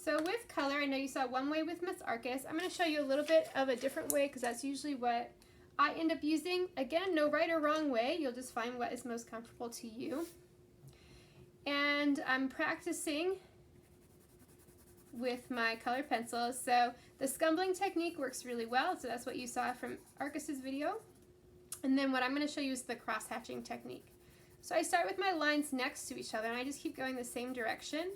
So with color, I know you saw one way with Miss Arcus. I'm going to show you a little bit of a different way because that's usually what I end up using. Again, no right or wrong way. You'll just find what is most comfortable to you. And I'm practicing with my colored pencils. So the scumbling technique works really well. So that's what you saw from Arcus's video. And then what I'm going to show you is the cross hatching technique. So I start with my lines next to each other and I just keep going the same direction.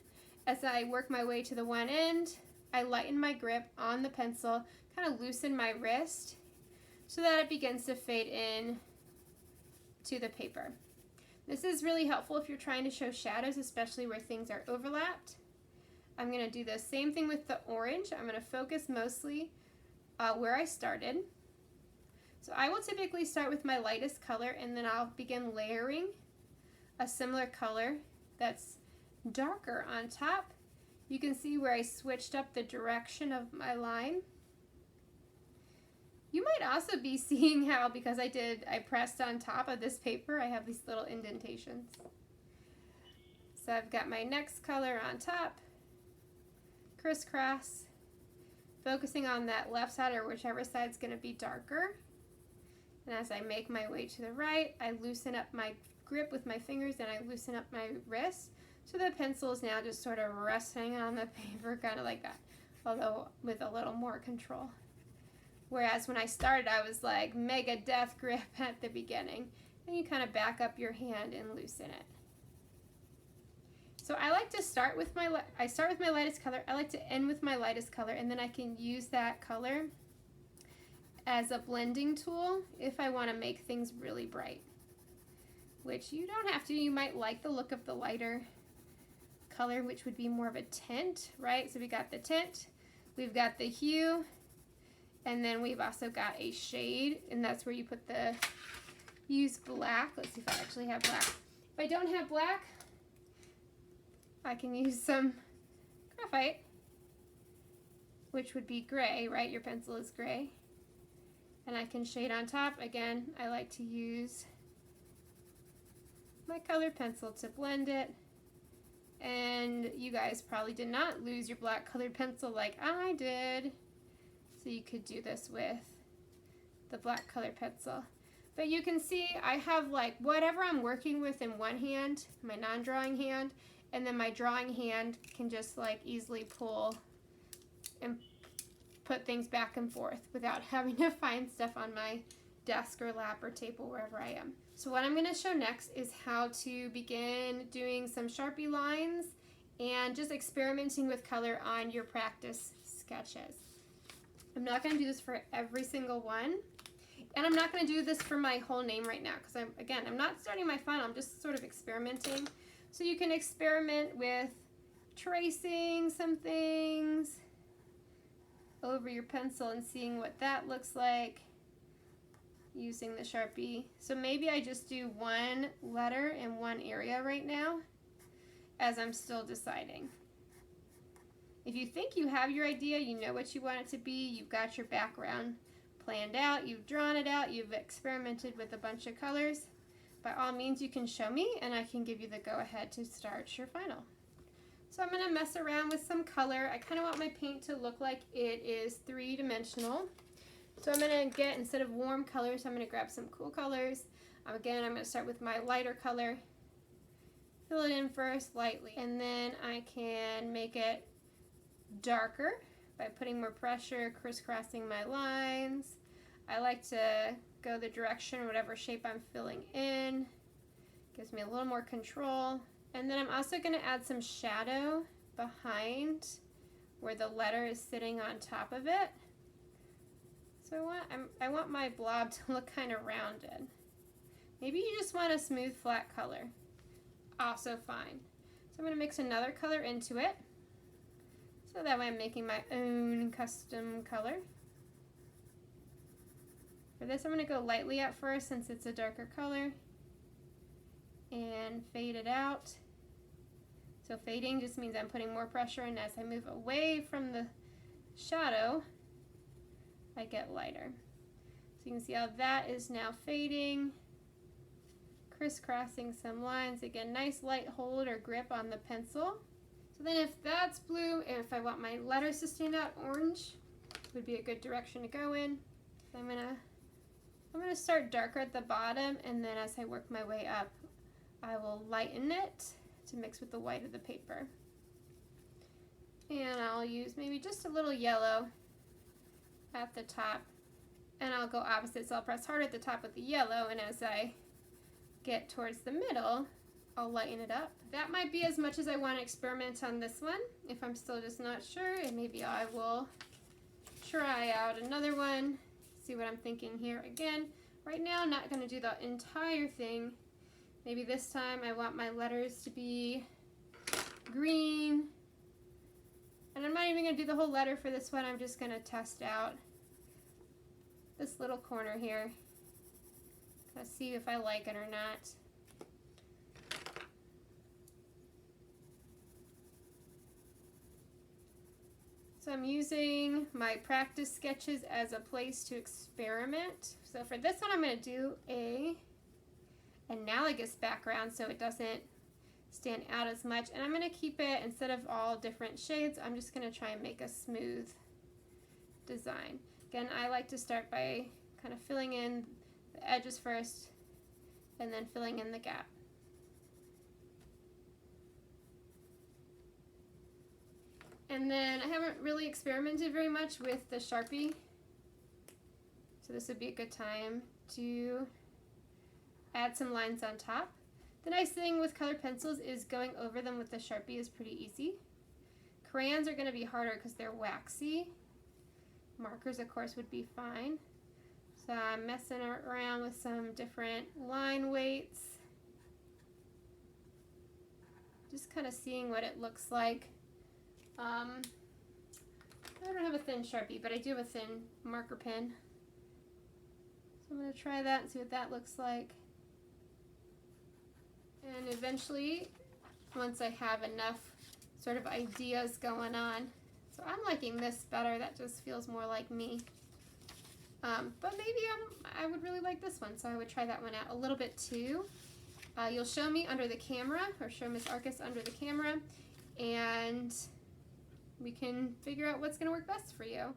As I work my way to the one end, I lighten my grip on the pencil, kind of loosen my wrist so that it begins to fade in to the paper. This is really helpful if you're trying to show shadows, especially where things are overlapped. I'm going to do the same thing with the orange. I'm going to focus mostly where I started. So I will typically start with my lightest color and then I'll begin layering a similar color that's darker on top. You can see where I switched up the direction of my line. You might also be seeing how, because I pressed on top of this paper, I have these little indentations. So I've got my next color on top, crisscross, focusing on that left side or whichever side is going to be darker. And as I make my way to the right, I loosen up my grip with my fingers and I loosen up my wrist. So the pencil is now just sort of resting on the paper, kind of like that, although with a little more control. Whereas when I started, I was like mega death grip at the beginning. And you kind of back up your hand and loosen it. So I like to start with my lightest color. I like to end with my lightest color, and then I can use that color as a blending tool if I want to make things really bright. Which you don't have to. You might like the look of the lighter color, which would be more of a tint, right? So we got the tint, we've got the hue, and then we've also got a shade, and that's where you put use black. Let's see if I actually have black. If I don't have black, I can use some graphite, which would be gray, right? Your pencil is gray. And I can shade on top. Again, I like to use my colored pencil to blend it. And you guys probably did not lose your black colored pencil like I did. So you could do this with the black colored pencil. But you can see I have like whatever I'm working with in one hand, my non-drawing hand, and then my drawing hand can just like easily pull and put things back and forth without having to find stuff on my desk or lap or table, wherever I am. So what I'm going to show next is how to begin doing some Sharpie lines and just experimenting with color on your practice sketches. I'm not going to do this for every single one, and I'm not going to do this for my whole name right now because I'm not starting my final, I'm just sort of experimenting. So you can experiment with tracing some things over your pencil and seeing what that looks like using the Sharpie. So maybe I just do one letter in one area right now as I'm still deciding. If you think you have your idea, you know what you want it to be, you've got your background planned out, you've drawn it out, you've experimented with a bunch of colors, by all means you can show me and I can give you the go-ahead to start your final. So I'm going to mess around with some color. I kind of want my paint to look like it is three-dimensional. So I'm going to get, instead of warm colors, I'm going to grab some cool colors. Again, I'm going to start with my lighter color. Fill it in first lightly, and then I can make it darker by putting more pressure, crisscrossing my lines. I like to go the direction, whatever shape I'm filling in. Gives me a little more control. And then I'm also going to add some shadow behind where the letter is sitting on top of it. So I want my blob to look kind of rounded. Maybe you just want a smooth flat color. Also fine. So I'm going to mix another color into it. So that way I'm making my own custom color. For this I'm going to go lightly at first since it's a darker color and fade it out. So fading just means I'm putting more pressure, and as I move away from the shadow I get lighter. So you can see how that is now fading, crisscrossing some lines. Again, nice light hold or grip on the pencil. So then if that's blue, and if I want my letters to stand out, orange would be a good direction to go in. So I'm gonna start darker at the bottom, and then as I work my way up, I will lighten it to mix with the white of the paper. And I'll use maybe just a little yellow at the top, and I'll go opposite, so I'll press hard at the top with the yellow, and as I get towards the middle, I'll lighten it up. That might be as much as I want to experiment on this one. If I'm still just not sure, and maybe I will try out another one, see what I'm thinking here again. Right now, I'm not going to do the entire thing. Maybe this time I want my letters to be green. And I'm not even going to do the whole letter for this one. I'm just going to test out this little corner here. Gonna see if I like it or not. So I'm using my practice sketches as a place to experiment. So for this one, I'm going to do a analogous background so it doesn't stand out as much, and I'm going to keep it, instead of all different shades, I'm just going to try and make a smooth design. Again, I like to start by kind of filling in the edges first and then filling in the gap. And then I haven't really experimented very much with the Sharpie, so this would be a good time to add some lines on top. The nice thing with colored pencils is going over them with the Sharpie is pretty easy. Crayons are going to be harder because they're waxy. Markers, of course, would be fine. So I'm messing around with some different line weights. Just kind of seeing what it looks like. I don't have a thin Sharpie, but I do have a thin marker pen. So I'm going to try that and see what that looks like. And eventually, once I have enough sort of ideas going on, so I'm liking this better, that just feels more like me. But maybe I would really like this one, so I would try that one out a little bit too. You'll show me under the camera, or show Miss Arcus under the camera, and we can figure out what's going to work best for you.